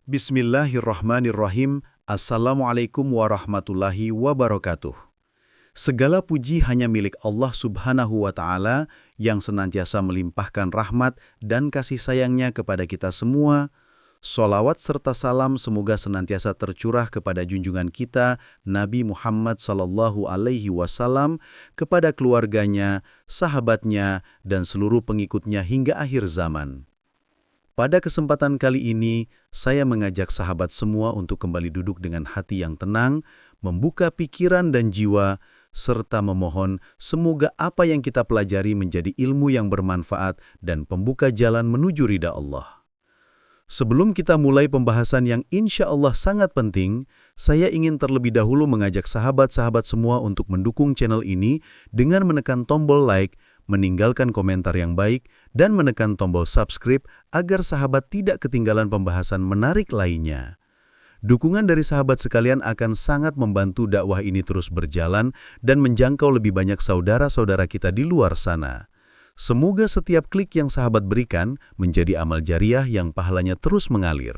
Bismillahirrahmanirrahim. Assalamualaikum warahmatullahi wabarakatuh. Segala puji hanya milik Allah Subhanahu wa Ta'ala yang senantiasa melimpahkan rahmat dan kasih sayangnya kepada kita semua. Sholawat serta salam semoga senantiasa tercurah kepada junjungan kita Nabi Muhammad sallallahu alaihi wasallam, kepada keluarganya, sahabatnya, dan seluruh pengikutnya hingga akhir zaman. Pada kesempatan kali ini, saya mengajak sahabat semua untuk kembali duduk dengan hati yang tenang, membuka pikiran dan jiwa, serta memohon semoga apa yang kita pelajari menjadi ilmu yang bermanfaat dan pembuka jalan menuju ridha Allah. Sebelum kita mulai pembahasan yang insya Allah sangat penting, saya ingin terlebih dahulu mengajak sahabat-sahabat semua untuk mendukung channel ini dengan menekan tombol like, meninggalkan komentar yang baik, dan menekan tombol subscribe agar sahabat tidak ketinggalan pembahasan menarik lainnya. Dukungan dari sahabat sekalian akan sangat membantu dakwah ini terus berjalan dan menjangkau lebih banyak saudara-saudara kita di luar sana. Semoga setiap klik yang sahabat berikan menjadi amal jariah yang pahalanya terus mengalir.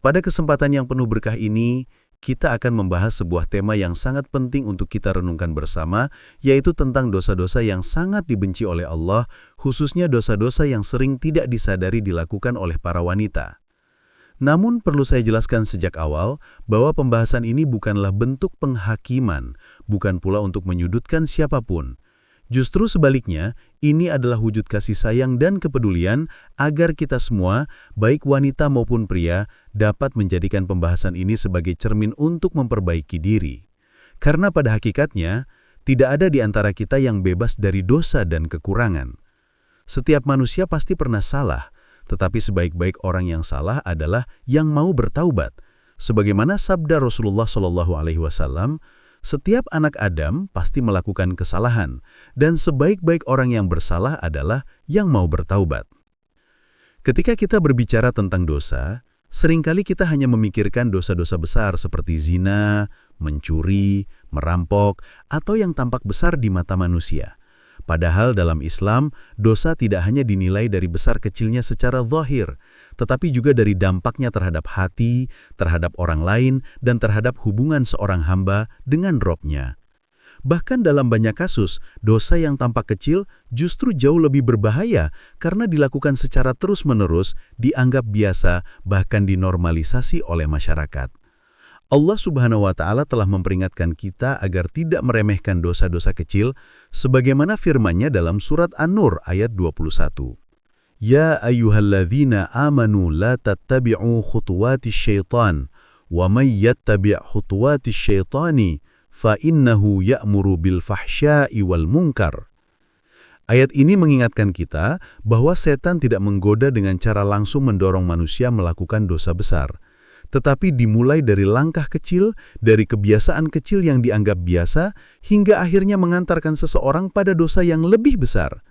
Pada kesempatan yang penuh berkah ini, kita akan membahas sebuah tema yang sangat penting untuk kita renungkan bersama, yaitu tentang dosa-dosa yang sangat dibenci oleh Allah, khususnya dosa-dosa yang sering tidak disadari dilakukan oleh para wanita. Namun perlu saya jelaskan sejak awal bahwa pembahasan ini bukanlah bentuk penghakiman, bukan pula untuk menyudutkan siapapun. Justru sebaliknya, ini adalah wujud kasih sayang dan kepedulian agar kita semua, baik wanita maupun pria, dapat menjadikan pembahasan ini sebagai cermin untuk memperbaiki diri. Karena pada hakikatnya, tidak ada di antara kita yang bebas dari dosa dan kekurangan. Setiap manusia pasti pernah salah, tetapi sebaik-baik orang yang salah adalah yang mau bertaubat. Sebagaimana sabda Rasulullah SAW, setiap anak Adam pasti melakukan kesalahan, dan sebaik-baik orang yang bersalah adalah yang mau bertaubat. Ketika kita berbicara tentang dosa, seringkali kita hanya memikirkan dosa-dosa besar seperti zina, mencuri, merampok, atau yang tampak besar di mata manusia. Padahal dalam Islam, dosa tidak hanya dinilai dari besar kecilnya secara zahir, tetapi juga dari dampaknya terhadap hati, terhadap orang lain, dan terhadap hubungan seorang hamba dengan Robnya. Bahkan dalam banyak kasus, dosa yang tampak kecil justru jauh lebih berbahaya karena dilakukan secara terus-menerus, dianggap biasa, bahkan dinormalisasi oleh masyarakat. Allah Subhanahu wa Ta'ala telah memperingatkan kita agar tidak meremehkan dosa-dosa kecil, sebagaimana firman-Nya dalam surat An-Nur ayat 21. Ya ayyuhalladzina amanu la tattabi'u khutuwatis syaitan, wa may yattabi' khutuwatis syaitani, fa innahu ya'muru bil fahsya'i wal munkar. Ayat ini mengingatkan kita bahwa setan tidak menggoda dengan cara langsung mendorong manusia melakukan dosa besar, tetapi dimulai dari langkah kecil, dari kebiasaan kecil yang dianggap biasa, hingga akhirnya mengantarkan seseorang pada dosa yang lebih besar.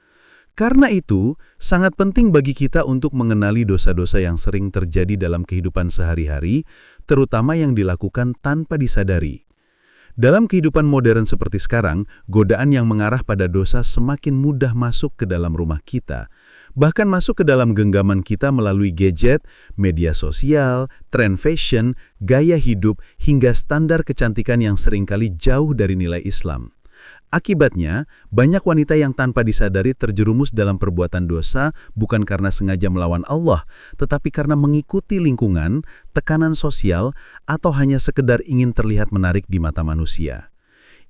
Karena itu, sangat penting bagi kita untuk mengenali dosa-dosa yang sering terjadi dalam kehidupan sehari-hari, terutama yang dilakukan tanpa disadari. Dalam kehidupan modern seperti sekarang, godaan yang mengarah pada dosa semakin mudah masuk ke dalam rumah kita, bahkan masuk ke dalam genggaman kita melalui gadget, media sosial, tren fashion, gaya hidup, hingga standar kecantikan yang seringkali jauh dari nilai Islam. Akibatnya, banyak wanita yang tanpa disadari terjerumus dalam perbuatan dosa bukan karena sengaja melawan Allah, tetapi karena mengikuti lingkungan, tekanan sosial, atau hanya sekedar ingin terlihat menarik di mata manusia.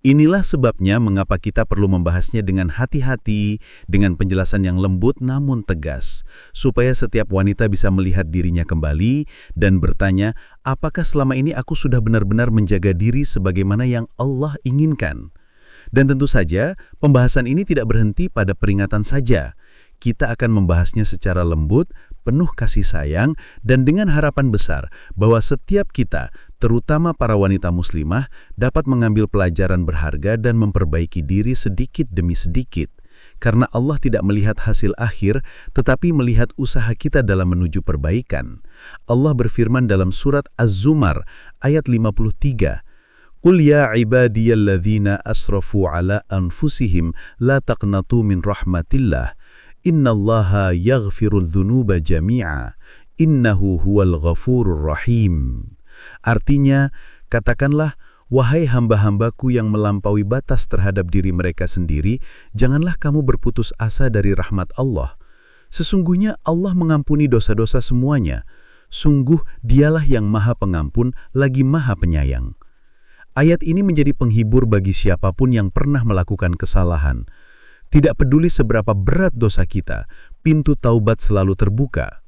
Inilah sebabnya mengapa kita perlu membahasnya dengan hati-hati, dengan penjelasan yang lembut namun tegas, supaya setiap wanita bisa melihat dirinya kembali dan bertanya, apakah selama ini aku sudah benar-benar menjaga diri sebagaimana yang Allah inginkan? Dan tentu saja, pembahasan ini tidak berhenti pada peringatan saja. Kita akan membahasnya secara lembut, penuh kasih sayang, dan dengan harapan besar bahwa setiap kita, terutama para wanita muslimah, dapat mengambil pelajaran berharga dan memperbaiki diri sedikit demi sedikit. Karena Allah tidak melihat hasil akhir, tetapi melihat usaha kita dalam menuju perbaikan. Allah berfirman dalam surat Az-Zumar, ayat 53, Qul ya ibadiyalladzina asrafu ala anfusihim la taqnatu min rahmatillah innallaha yaghfirudz dzunuba jami'a innahu huwal ghafurur rahim. Artinya, katakanlah, wahai hamba-hambaku yang melampaui batas terhadap diri mereka sendiri, janganlah kamu berputus asa dari rahmat Allah. Sesungguhnya Allah mengampuni dosa-dosa semuanya. Sungguh dialah yang maha pengampun lagi maha penyayang. Ayat ini menjadi penghibur bagi siapapun yang pernah melakukan kesalahan. Tidak peduli seberapa berat dosa kita, pintu taubat selalu terbuka.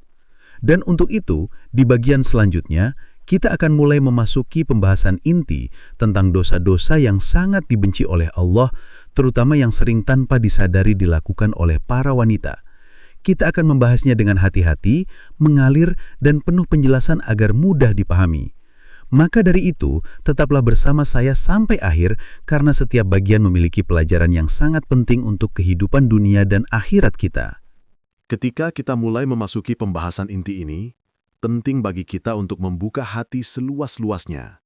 Dan untuk itu, di bagian selanjutnya, kita akan mulai memasuki pembahasan inti tentang dosa-dosa yang sangat dibenci oleh Allah, terutama yang sering tanpa disadari dilakukan oleh para wanita. Kita akan membahasnya dengan hati-hati, mengalir, dan penuh penjelasan agar mudah dipahami. Maka dari itu, tetaplah bersama saya sampai akhir karena setiap bagian memiliki pelajaran yang sangat penting untuk kehidupan dunia dan akhirat kita. Ketika kita mulai memasuki pembahasan inti ini, penting bagi kita untuk membuka hati seluas-luasnya.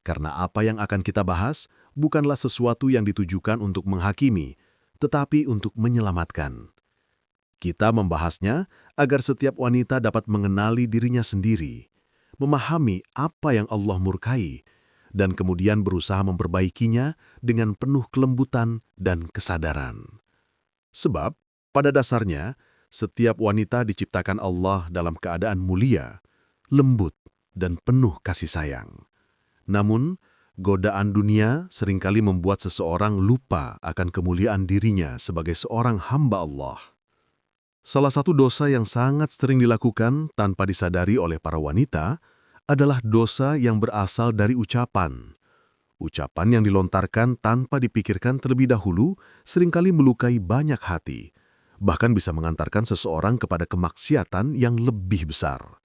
Karena apa yang akan kita bahas bukanlah sesuatu yang ditujukan untuk menghakimi, tetapi untuk menyelamatkan. Kita membahasnya agar setiap wanita dapat mengenali dirinya sendiri, memahami apa yang Allah murkai, dan kemudian berusaha memperbaikinya dengan penuh kelembutan dan kesadaran. Sebab, pada dasarnya, setiap wanita diciptakan Allah dalam keadaan mulia, lembut, dan penuh kasih sayang. Namun, godaan dunia seringkali membuat seseorang lupa akan kemuliaan dirinya sebagai seorang hamba Allah. Salah satu dosa yang sangat sering dilakukan tanpa disadari oleh para wanita adalah dosa yang berasal dari ucapan. Ucapan yang dilontarkan tanpa dipikirkan terlebih dahulu seringkali melukai banyak hati, bahkan bisa mengantarkan seseorang kepada kemaksiatan yang lebih besar.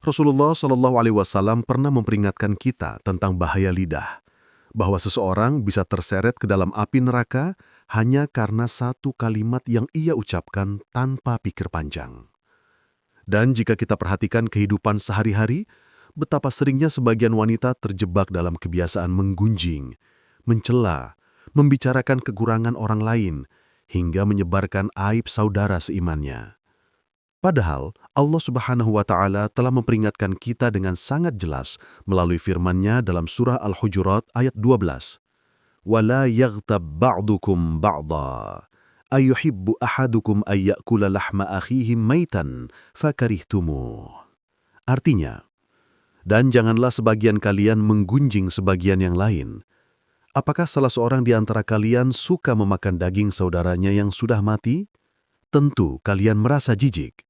Rasulullah SAW pernah memperingatkan kita tentang bahaya lidah, bahwa seseorang bisa terseret ke dalam api neraka hanya karena satu kalimat yang ia ucapkan tanpa pikir panjang. Dan jika kita perhatikan kehidupan sehari-hari, betapa seringnya sebagian wanita terjebak dalam kebiasaan menggunjing, mencela, membicarakan kekurangan orang lain, hingga menyebarkan aib saudara seimannya. Padahal Allah Subhanahu wa Ta'ala telah memperingatkan kita dengan sangat jelas melalui firman-Nya dalam surah Al-Hujurat ayat 12. وَلَا يَغْتَبْ بَعْضُكُمْ بَعْضًا أَيُحِبُّ أَحَدُكُمْ أَن يَأْكُلَ لَحْمَ أَخِيهِ مَيْتًا فَكَرِهْتُمُوهُ. Artinya, dan janganlah sebagian kalian menggunjing sebagian yang lain. Apakah salah seorang di antara kalian suka memakan daging saudaranya yang sudah mati? Tentu kalian merasa jijik.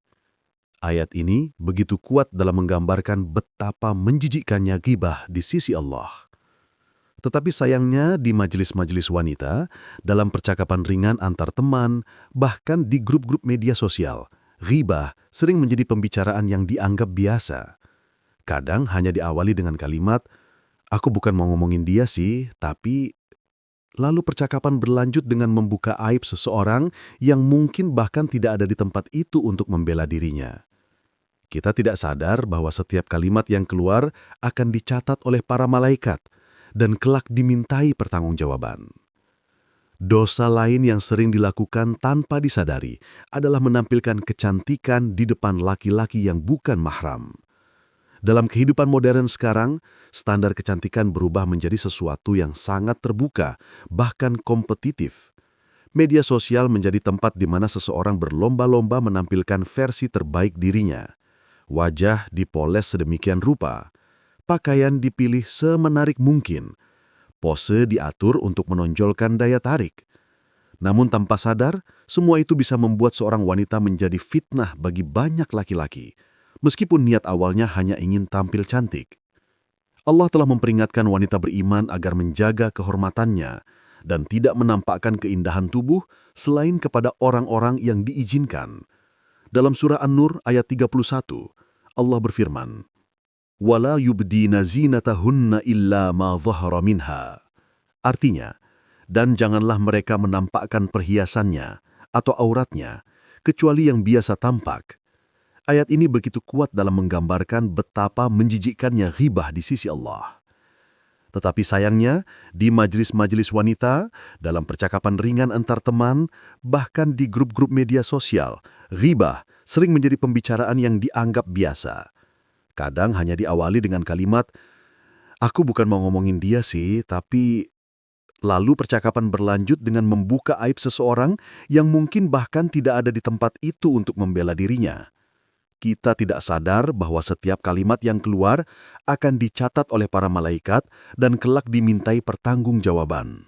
Ayat ini begitu kuat dalam menggambarkan betapa menjijikkannya ghibah di sisi Allah. Tetapi sayangnya di majelis-majelis wanita, dalam percakapan ringan antar teman, bahkan di grup-grup media sosial, ghibah sering menjadi pembicaraan yang dianggap biasa. Kadang hanya diawali dengan kalimat, "Aku bukan mau ngomongin dia sih, tapi..." Lalu percakapan berlanjut dengan membuka aib seseorang yang mungkin bahkan tidak ada di tempat itu untuk membela dirinya. Kita tidak sadar bahwa setiap kalimat yang keluar akan dicatat oleh para malaikat dan kelak dimintai pertanggungjawaban. Dosa lain yang sering dilakukan tanpa disadari adalah menampilkan kecantikan di depan laki-laki yang bukan mahram. Dalam kehidupan modern sekarang, standar kecantikan berubah menjadi sesuatu yang sangat terbuka, bahkan kompetitif. Media sosial menjadi tempat di mana seseorang berlomba-lomba menampilkan versi terbaik dirinya. Wajah dipoles sedemikian rupa, pakaian dipilih semenarik mungkin, pose diatur untuk menonjolkan daya tarik. Namun tanpa sadar, semua itu bisa membuat seorang wanita menjadi fitnah bagi banyak laki-laki, meskipun niat awalnya hanya ingin tampil cantik. Allah telah memperingatkan wanita beriman agar menjaga kehormatannya dan tidak menampakkan keindahan tubuh selain kepada orang-orang yang diizinkan. Dalam surah An-Nur ayat 31, Allah berfirman, "Wala yubdina zinatahunna illa ma dhahara minha." Artinya, dan janganlah mereka menampakkan perhiasannya atau auratnya, kecuali yang biasa tampak. Ayat ini begitu kuat dalam menggambarkan betapa menjijikkannya ghibah di sisi Allah. Tetapi sayangnya, di majelis-majelis wanita, dalam percakapan ringan antar teman, bahkan di grup-grup media sosial, ghibah sering menjadi pembicaraan yang dianggap biasa. Kadang hanya diawali dengan kalimat, "Aku bukan mau ngomongin dia sih, tapi..." Lalu percakapan berlanjut dengan membuka aib seseorang yang mungkin bahkan tidak ada di tempat itu untuk membela dirinya. Kita tidak sadar bahwa setiap kalimat yang keluar akan dicatat oleh para malaikat dan kelak dimintai pertanggungjawaban.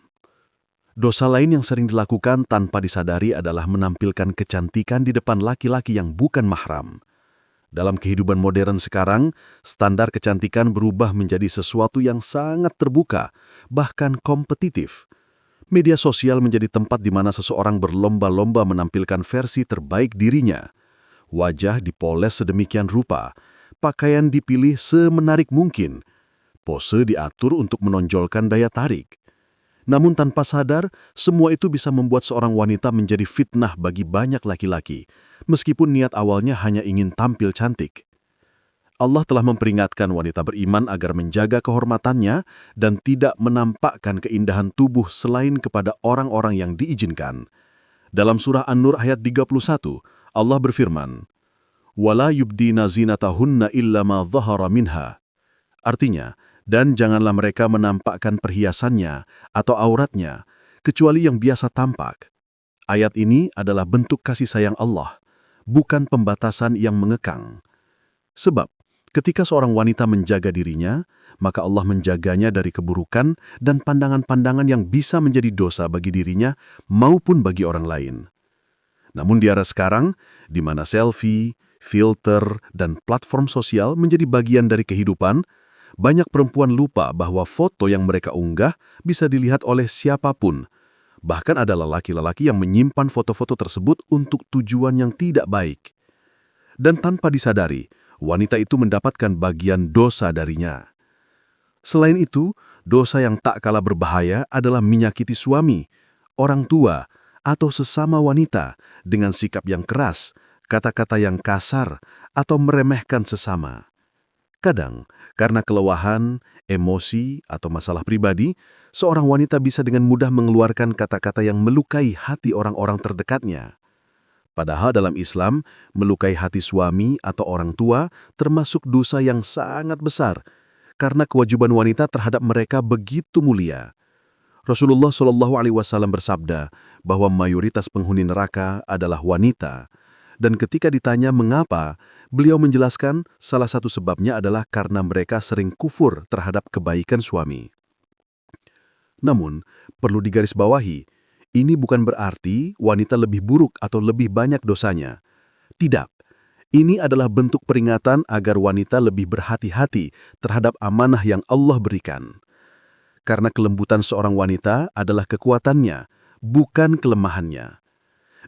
Dosa lain yang sering dilakukan tanpa disadari adalah menampilkan kecantikan di depan laki-laki yang bukan mahram. Dalam kehidupan modern sekarang, standar kecantikan berubah menjadi sesuatu yang sangat terbuka, bahkan kompetitif. Media sosial menjadi tempat di mana seseorang berlomba-lomba menampilkan versi terbaik dirinya. Wajah dipoles sedemikian rupa, pakaian dipilih semenarik mungkin, pose diatur untuk menonjolkan daya tarik. Namun tanpa sadar, semua itu bisa membuat seorang wanita menjadi fitnah bagi banyak laki-laki, meskipun niat awalnya hanya ingin tampil cantik. Allah telah memperingatkan wanita beriman agar menjaga kehormatannya dan tidak menampakkan keindahan tubuh selain kepada orang-orang yang diizinkan. Dalam surah An-Nur ayat 31, Allah berfirman, "Wala yubdina zinatahunna illa ma dhahara minha." Artinya, dan janganlah mereka menampakkan perhiasannya atau auratnya, kecuali yang biasa tampak. Ayat ini adalah bentuk kasih sayang Allah, bukan pembatasan yang mengekang. Sebab, ketika seorang wanita menjaga dirinya, maka Allah menjaganya dari keburukan dan pandangan-pandangan yang bisa menjadi dosa bagi dirinya maupun bagi orang lain. Namun di era sekarang, di mana selfie, filter, dan platform sosial menjadi bagian dari kehidupan, banyak perempuan lupa bahwa foto yang mereka unggah bisa dilihat oleh siapapun. Bahkan ada lelaki-lelaki yang menyimpan foto-foto tersebut untuk tujuan yang tidak baik. Dan tanpa disadari, wanita itu mendapatkan bagian dosa darinya. Selain itu, dosa yang tak kalah berbahaya adalah menyakiti suami, orang tua, atau sesama wanita dengan sikap yang keras, kata-kata yang kasar, atau meremehkan sesama. Kadang, karena kelelahan, emosi, atau masalah pribadi, seorang wanita bisa dengan mudah mengeluarkan kata-kata yang melukai hati orang-orang terdekatnya. Padahal dalam Islam, melukai hati suami atau orang tua termasuk dosa yang sangat besar, karena kewajiban wanita terhadap mereka begitu mulia. Rasulullah SAW bersabda bahwa mayoritas penghuni neraka adalah wanita, dan ketika ditanya mengapa, beliau menjelaskan salah satu sebabnya adalah karena mereka sering kufur terhadap kebaikan suami. Namun, perlu digarisbawahi, ini bukan berarti wanita lebih buruk atau lebih banyak dosanya. Tidak, ini adalah bentuk peringatan agar wanita lebih berhati-hati terhadap amanah yang Allah berikan. Karena kelembutan seorang wanita adalah kekuatannya, bukan kelemahannya.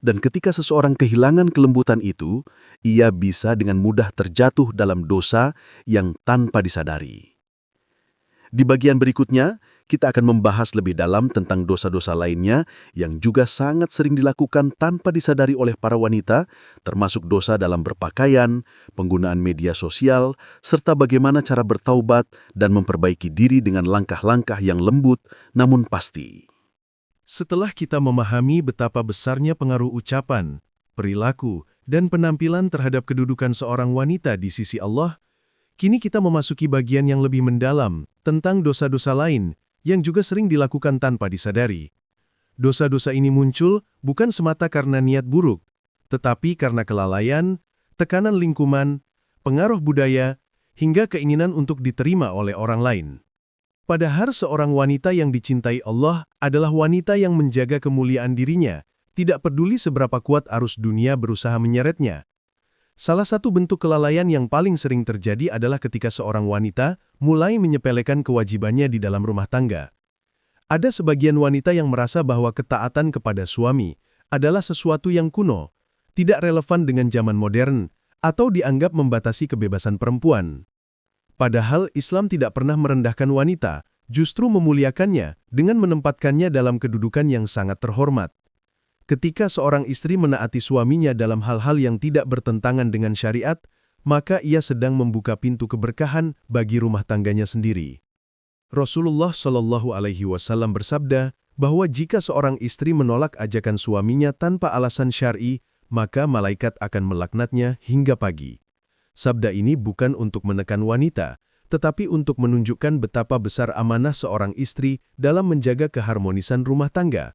Dan ketika seseorang kehilangan kelembutan itu, ia bisa dengan mudah terjatuh dalam dosa yang tanpa disadari. Di bagian berikutnya, kita akan membahas lebih dalam tentang dosa-dosa lainnya yang juga sangat sering dilakukan tanpa disadari oleh para wanita, termasuk dosa dalam berpakaian, penggunaan media sosial, serta bagaimana cara bertaubat dan memperbaiki diri dengan langkah-langkah yang lembut namun pasti. Setelah kita memahami betapa besarnya pengaruh ucapan, perilaku, dan penampilan terhadap kedudukan seorang wanita di sisi Allah, kini kita memasuki bagian yang lebih mendalam tentang dosa-dosa lain yang juga sering dilakukan tanpa disadari. Dosa-dosa ini muncul bukan semata karena niat buruk, tetapi karena kelalaian, tekanan lingkungan, pengaruh budaya, hingga keinginan untuk diterima oleh orang lain. Padahal seorang wanita yang dicintai Allah adalah wanita yang menjaga kemuliaan dirinya, tidak peduli seberapa kuat arus dunia berusaha menyeretnya. Salah satu bentuk kelalaian yang paling sering terjadi adalah ketika seorang wanita mulai menyepelekan kewajibannya di dalam rumah tangga. Ada sebagian wanita yang merasa bahwa ketaatan kepada suami adalah sesuatu yang kuno, tidak relevan dengan zaman modern, atau dianggap membatasi kebebasan perempuan. Padahal Islam tidak pernah merendahkan wanita, justru memuliakannya dengan menempatkannya dalam kedudukan yang sangat terhormat. Ketika seorang istri menaati suaminya dalam hal-hal yang tidak bertentangan dengan syariat, maka ia sedang membuka pintu keberkahan bagi rumah tangganya sendiri. Rasulullah Shallallahu Alaihi Wasallam bersabda bahwa jika seorang istri menolak ajakan suaminya tanpa alasan syar'i, maka malaikat akan melaknatnya hingga pagi. Sabda ini bukan untuk menekan wanita, tetapi untuk menunjukkan betapa besar amanah seorang istri dalam menjaga keharmonisan rumah tangga.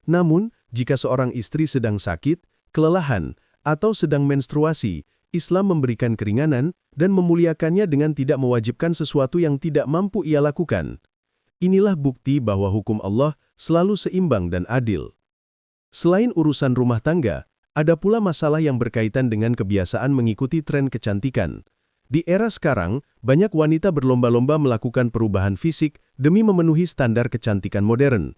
Namun, jika seorang istri sedang sakit, kelelahan, atau sedang menstruasi, Islam memberikan keringanan dan memuliakannya dengan tidak mewajibkan sesuatu yang tidak mampu ia lakukan. Inilah bukti bahwa hukum Allah selalu seimbang dan adil. Selain urusan rumah tangga, ada pula masalah yang berkaitan dengan kebiasaan mengikuti tren kecantikan. Di era sekarang, banyak wanita berlomba-lomba melakukan perubahan fisik demi memenuhi standar kecantikan modern.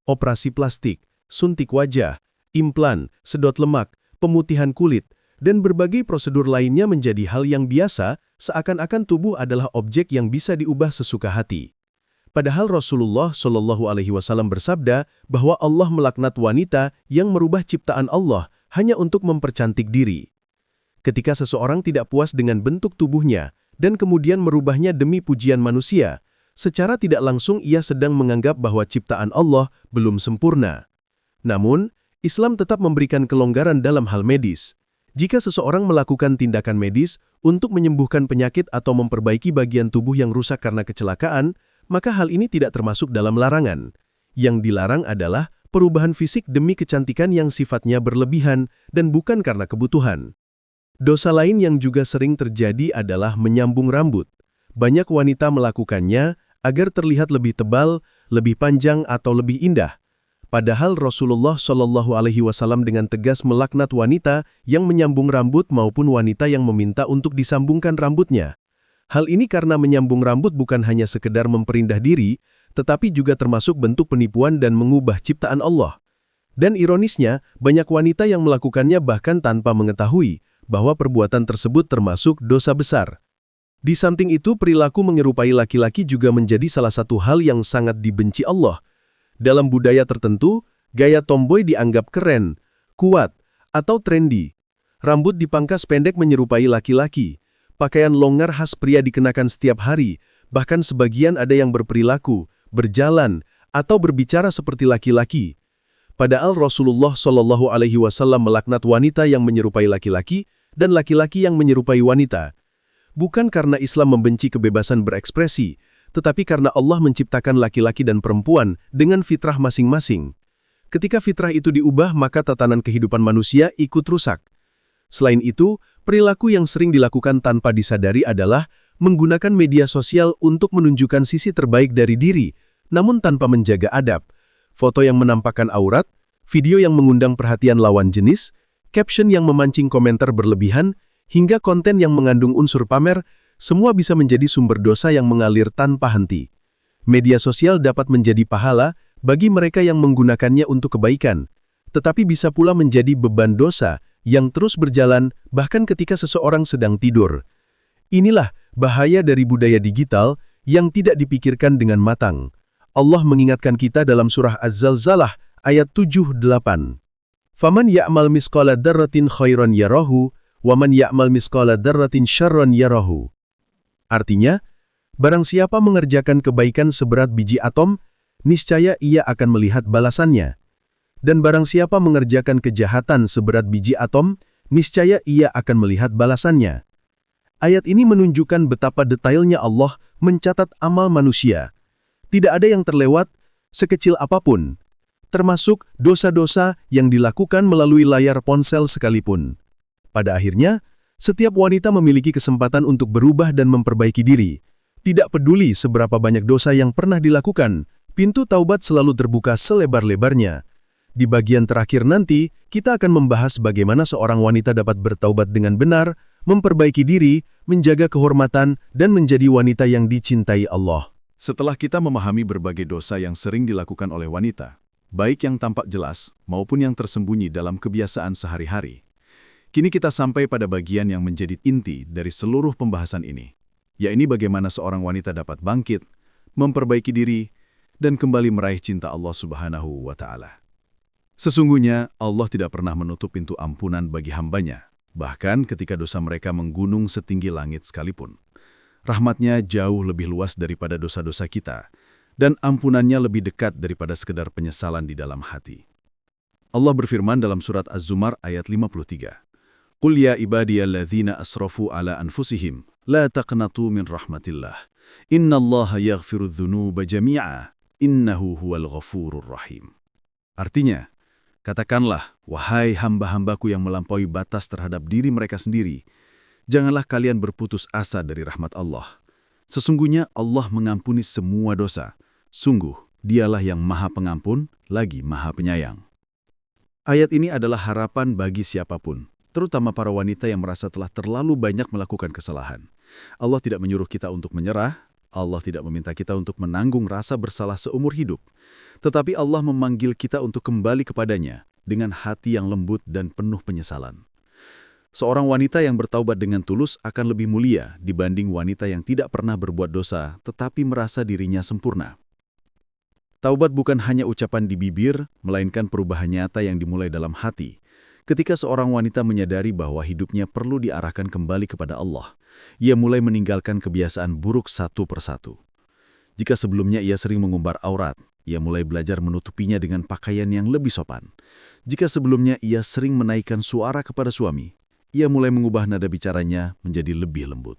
Operasi plastik, suntik wajah, implan, sedot lemak, pemutihan kulit, dan berbagai prosedur lainnya menjadi hal yang biasa, seakan-akan tubuh adalah objek yang bisa diubah sesuka hati. Padahal Rasulullah Shallallahu Alaihi Wasallam bersabda bahwa Allah melaknat wanita yang merubah ciptaan Allah hanya untuk mempercantik diri. Ketika seseorang tidak puas dengan bentuk tubuhnya dan kemudian merubahnya demi pujian manusia, secara tidak langsung ia sedang menganggap bahwa ciptaan Allah belum sempurna. Namun, Islam tetap memberikan kelonggaran dalam hal medis. Jika seseorang melakukan tindakan medis untuk menyembuhkan penyakit atau memperbaiki bagian tubuh yang rusak karena kecelakaan, maka hal ini tidak termasuk dalam larangan. Yang dilarang adalah perubahan fisik demi kecantikan yang sifatnya berlebihan dan bukan karena kebutuhan. Dosa lain yang juga sering terjadi adalah menyambung rambut. Banyak wanita melakukannya agar terlihat lebih tebal, lebih panjang atau lebih indah. Padahal Rasulullah Shallallahu Alaihi Wasallam dengan tegas melaknat wanita yang menyambung rambut maupun wanita yang meminta untuk disambungkan rambutnya. Hal ini karena menyambung rambut bukan hanya sekedar memperindah diri, tetapi juga termasuk bentuk penipuan dan mengubah ciptaan Allah. Dan ironisnya, banyak wanita yang melakukannya bahkan tanpa mengetahui bahwa perbuatan tersebut termasuk dosa besar. Di samping itu, perilaku menyerupai laki-laki juga menjadi salah satu hal yang sangat dibenci Allah. Dalam budaya tertentu, gaya tomboy dianggap keren, kuat, atau trendy. Rambut dipangkas pendek menyerupai laki-laki. Pakaian longgar khas pria dikenakan setiap hari, bahkan sebagian ada yang berperilaku, berjalan, atau berbicara seperti laki-laki. Padahal Rasulullah Shallallahu Alaihi Wasallam melaknat wanita yang menyerupai laki-laki dan laki-laki yang menyerupai wanita. Bukan karena Islam membenci kebebasan berekspresi, tetapi karena Allah menciptakan laki-laki dan perempuan dengan fitrah masing-masing. Ketika fitrah itu diubah, maka tatanan kehidupan manusia ikut rusak. Selain itu, perilaku yang sering dilakukan tanpa disadari adalah menggunakan media sosial untuk menunjukkan sisi terbaik dari diri, namun tanpa menjaga adab. Foto yang menampakkan aurat, video yang mengundang perhatian lawan jenis, caption yang memancing komentar berlebihan, hingga konten yang mengandung unsur pamer, semua bisa menjadi sumber dosa yang mengalir tanpa henti. Media sosial dapat menjadi pahala bagi mereka yang menggunakannya untuk kebaikan, tetapi bisa pula menjadi beban dosa yang terus berjalan bahkan ketika seseorang sedang tidur. Inilah bahaya dari budaya digital yang tidak dipikirkan dengan matang. Allah mengingatkan kita dalam surah Az-Zalzalah ayat 7-8. Faman ya'mal misqala dzarratin khairan yarahu, wa man ya'mal misqala dzarratin syarran yarahu. Artinya, barang siapa mengerjakan kebaikan seberat biji atom, niscaya ia akan melihat balasannya. Dan barang siapa mengerjakan kejahatan seberat biji atom, niscaya ia akan melihat balasannya. Ayat ini menunjukkan betapa detailnya Allah mencatat amal manusia. Tidak ada yang terlewat, sekecil apapun, termasuk dosa-dosa yang dilakukan melalui layar ponsel sekalipun. Pada akhirnya, setiap wanita memiliki kesempatan untuk berubah dan memperbaiki diri. Tidak peduli seberapa banyak dosa yang pernah dilakukan, pintu taubat selalu terbuka selebar-lebarnya. Di bagian terakhir nanti, kita akan membahas bagaimana seorang wanita dapat bertaubat dengan benar, memperbaiki diri, menjaga kehormatan, dan menjadi wanita yang dicintai Allah. Setelah kita memahami berbagai dosa yang sering dilakukan oleh wanita, baik yang tampak jelas maupun yang tersembunyi dalam kebiasaan sehari-hari, kini kita sampai pada bagian yang menjadi inti dari seluruh pembahasan ini, yaitu bagaimana seorang wanita dapat bangkit, memperbaiki diri, dan kembali meraih cinta Allah Subhanahu wa Ta'ala. Sesungguhnya, Allah tidak pernah menutup pintu ampunan bagi hambanya, bahkan ketika dosa mereka menggunung setinggi langit sekalipun. Rahmat-Nya jauh lebih luas daripada dosa-dosa kita, dan ampunannya lebih dekat daripada sekedar penyesalan di dalam hati. Allah berfirman dalam surat Az-Zumar ayat 53. Qul ya ibadiyalladzina asrafu ala anfusihim, la taqnatu min rahmatillah. Innallaha yaghfirudz dzunuba jami'a, innahu huwal ghafurur rahim. Artinya, katakanlah, wahai hamba-hambaku yang melampaui batas terhadap diri mereka sendiri, janganlah kalian berputus asa dari rahmat Allah. Sesungguhnya Allah mengampuni semua dosa. Sungguh, dialah yang maha pengampun, lagi maha penyayang. Ayat ini adalah harapan bagi siapapun, terutama para wanita yang merasa telah terlalu banyak melakukan kesalahan. Allah tidak menyuruh kita untuk menyerah, Allah tidak meminta kita untuk menanggung rasa bersalah seumur hidup. Tetapi Allah memanggil kita untuk kembali kepadanya dengan hati yang lembut dan penuh penyesalan. Seorang wanita yang bertaubat dengan tulus akan lebih mulia dibanding wanita yang tidak pernah berbuat dosa tetapi merasa dirinya sempurna. Taubat bukan hanya ucapan di bibir, melainkan perubahan nyata yang dimulai dalam hati. Ketika seorang wanita menyadari bahwa hidupnya perlu diarahkan kembali kepada Allah, ia mulai meninggalkan kebiasaan buruk satu persatu. Jika sebelumnya ia sering mengumbar aurat, ia mulai belajar menutupinya dengan pakaian yang lebih sopan. Jika sebelumnya ia sering menaikkan suara kepada suami, ia mulai mengubah nada bicaranya menjadi lebih lembut.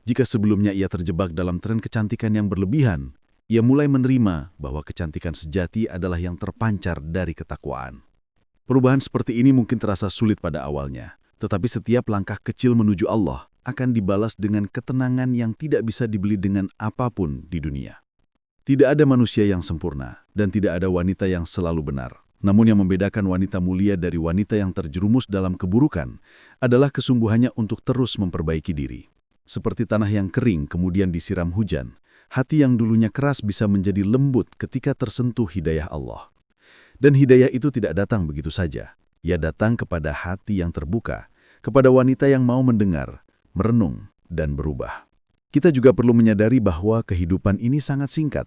Jika sebelumnya ia terjebak dalam tren kecantikan yang berlebihan, ia mulai menerima bahwa kecantikan sejati adalah yang terpancar dari ketakwaan. Perubahan seperti ini mungkin terasa sulit pada awalnya, tetapi setiap langkah kecil menuju Allah akan dibalas dengan ketenangan yang tidak bisa dibeli dengan apapun di dunia. Tidak ada manusia yang sempurna, dan tidak ada wanita yang selalu benar. Namun yang membedakan wanita mulia dari wanita yang terjerumus dalam keburukan adalah kesungguhannya untuk terus memperbaiki diri. Seperti tanah yang kering kemudian disiram hujan, hati yang dulunya keras bisa menjadi lembut ketika tersentuh hidayah Allah. Dan hidayah itu tidak datang begitu saja. Ia datang kepada hati yang terbuka, kepada wanita yang mau mendengar, merenung, dan berubah. Kita juga perlu menyadari bahwa kehidupan ini sangat singkat.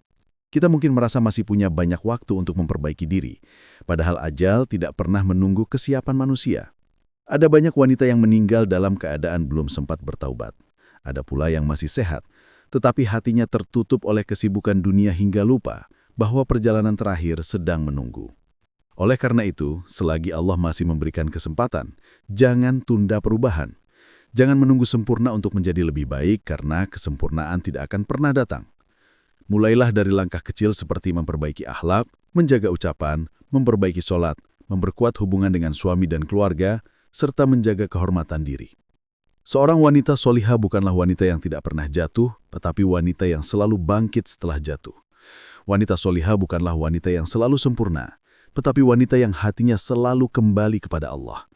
Kita mungkin merasa masih punya banyak waktu untuk memperbaiki diri, padahal ajal tidak pernah menunggu kesiapan manusia. Ada banyak wanita yang meninggal dalam keadaan belum sempat bertaubat. Ada pula yang masih sehat, tetapi hatinya tertutup oleh kesibukan dunia hingga lupa bahwa perjalanan terakhir sedang menunggu. Oleh karena itu, selagi Allah masih memberikan kesempatan, jangan tunda perubahan. Jangan menunggu sempurna untuk menjadi lebih baik karena kesempurnaan tidak akan pernah datang. Mulailah dari langkah kecil seperti memperbaiki akhlak, menjaga ucapan, memperbaiki sholat, memperkuat hubungan dengan suami dan keluarga, serta menjaga kehormatan diri. Seorang wanita solihah bukanlah wanita yang tidak pernah jatuh, tetapi wanita yang selalu bangkit setelah jatuh. Wanita solihah bukanlah wanita yang selalu sempurna, tetapi wanita yang hatinya selalu kembali kepada Allah.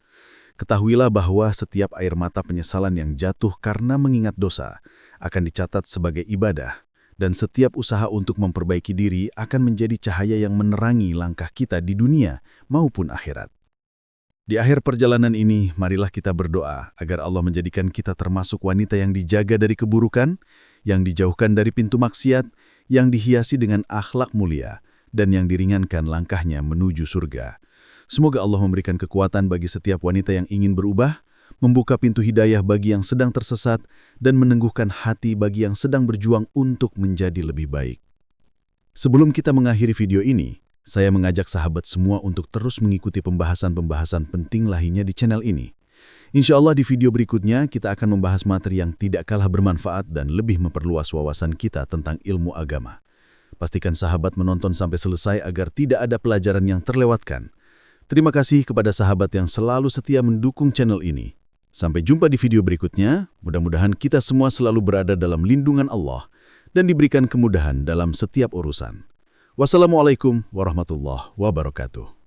Ketahuilah bahwa setiap air mata penyesalan yang jatuh karena mengingat dosa akan dicatat sebagai ibadah, dan setiap usaha untuk memperbaiki diri akan menjadi cahaya yang menerangi langkah kita di dunia maupun akhirat. Di akhir perjalanan ini, marilah kita berdoa agar Allah menjadikan kita termasuk wanita yang dijaga dari keburukan, yang dijauhkan dari pintu maksiat, yang dihiasi dengan akhlak mulia, dan yang diringankan langkahnya menuju surga. Semoga Allah memberikan kekuatan bagi setiap wanita yang ingin berubah, membuka pintu hidayah bagi yang sedang tersesat, dan menengguhkan hati bagi yang sedang berjuang untuk menjadi lebih baik. Sebelum kita mengakhiri video ini, saya mengajak sahabat semua untuk terus mengikuti pembahasan-pembahasan penting lainnya di channel ini. Insya Allah di video berikutnya kita akan membahas materi yang tidak kalah bermanfaat dan lebih memperluas wawasan kita tentang ilmu agama. Pastikan sahabat menonton sampai selesai agar tidak ada pelajaran yang terlewatkan. Terima kasih kepada sahabat yang selalu setia mendukung channel ini. Sampai jumpa di video berikutnya, mudah-mudahan kita semua selalu berada dalam lindungan Allah dan diberikan kemudahan dalam setiap urusan. Wassalamualaikum warahmatullahi wabarakatuh.